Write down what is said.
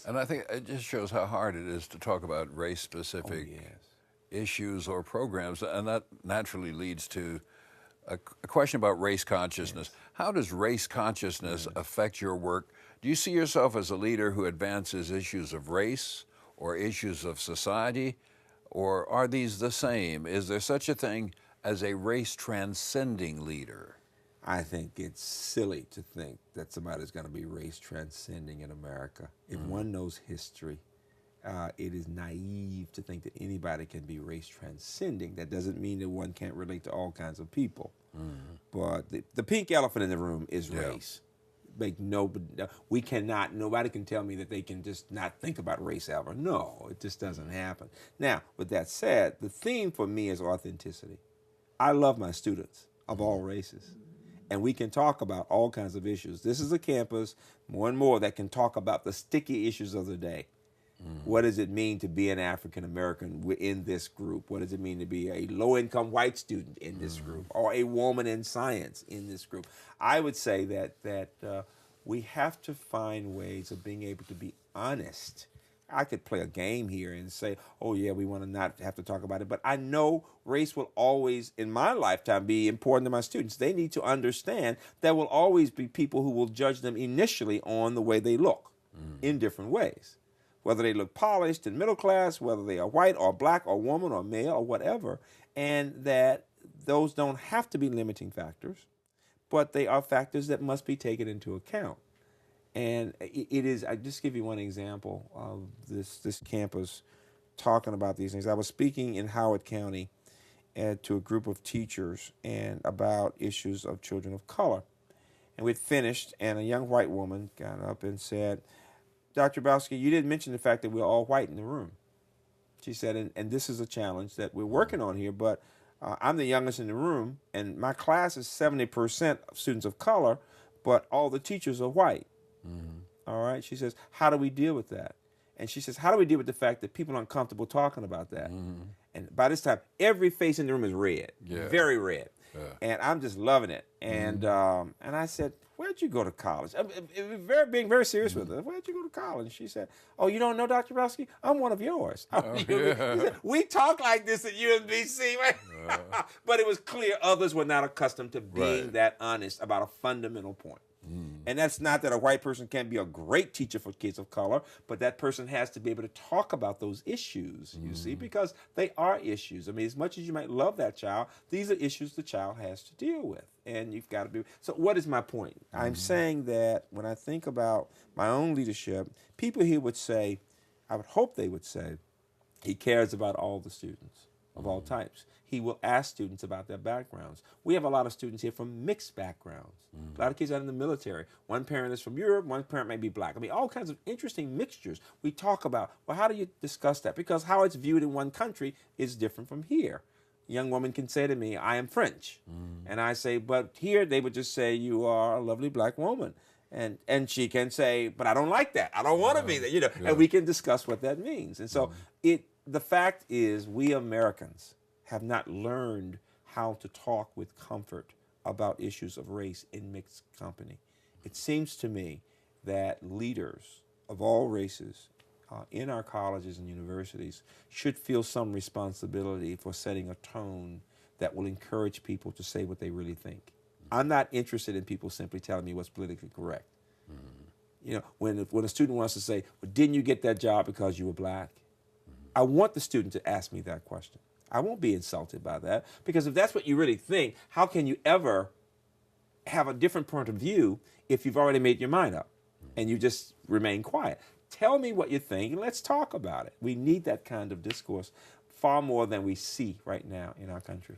And I think it just shows how hard it is to talk about Oh, race-specific yes. issues or programs, and that naturally leads to a question about race consciousness. Yes. How does race consciousness Yes. affect your work? Do you see yourself as a leader who advances issues of race or issues of society, or are these the same? Is there such a thing as a race transcending leader? I think it's silly to think that somebody's going to be race transcending in America. If one knows history, it is naive to think that anybody can be race transcending. That doesn't mean that one can't relate to all kinds of people. But the pink elephant in the room is Yeah. race. Make no, we cannot. Nobody can tell me that they can just not think about race ever. No, it just doesn't happen. Now, with that said, the theme for me is authenticity. I love my students of all races, and we can talk about all kinds of issues. This is a campus, more and more, that can talk about the sticky issues of the day. What does it mean to be an African American in this group? What does it mean to be a low-income white student in this group, or a woman in science in this group? I would say that we have to find ways of being able to be honest. I could play a game here and say, oh, yeah, we want to not have to talk about it. But I know race will always, in my lifetime, be important to my students. They need to understand there will always be people who will judge them initially on the way they look in different ways. Whether they look polished and middle class, whether they are white or black or woman or male or whatever, and that those don't have to be limiting factors, but they are factors that must be taken into account. And it is, I just give you one example of this campus talking about these things. I was speaking in Howard County to a group of teachers and about issues of children of color. And we'd finished, and a young white woman got up and said, Dr. Hrabowski, you didn't mention the fact that we're all white in the room. She said, and this is a challenge that we're working on here, but I'm the youngest in the room, and my class is 70% of students of color, but all the teachers are white. All right? She says, how do we deal with that? And she says, how do we deal with the fact that people are uncomfortable talking about that? And by this time, every face in the room is red, Yeah. very red. Yeah. And I'm just loving it. And I said, where'd you go to college? Being very serious with her. Where'd you go to college? And she said, oh, you don't know Dr. Hrabowski? I'm one of yours. yeah. He said, we talk like this at UMBC, right? But it was clear others were not accustomed to being Right. that honest about a fundamental point. And that's not that a white person can't be a great teacher for kids of color, but that person has to be able to talk about those issues, you see, because they are issues. I mean, as much as you might love that child, these are issues the child has to deal with. And you've got to be. So, what is my point? I'm saying that when I think about my own leadership, people here would say, I would hope they would say, he cares about all the students of all types. He will ask students about their backgrounds. We have a lot of students here from mixed backgrounds. A lot of kids out in the military. One parent is from Europe, one parent may be black. I mean, all kinds of interesting mixtures. We talk about, well, how do you discuss that? Because how it's viewed in one country is different from here. A young woman can say to me, I am French. And I say, but here they would just say, you are a lovely black woman. And she can say, but I don't like that. I don't want to be that, you know. Yeah. And we can discuss what that means. And so the fact is, we Americans have not learned how to talk with comfort about issues of race in mixed company. It seems to me that leaders of all races in our colleges and universities should feel some responsibility for setting a tone that will encourage people to say what they really think. I'm not interested in people simply telling me what's politically correct. You know, when a student wants to say, well, didn't you get that job because you were black? I want the student to ask me that question. I won't be insulted by that, because if that's what you really think, how can you ever have a different point of view if you've already made your mind up and you just remain quiet? Tell me what you think and let's talk about it. We need that kind of discourse far more than we see right now in our country.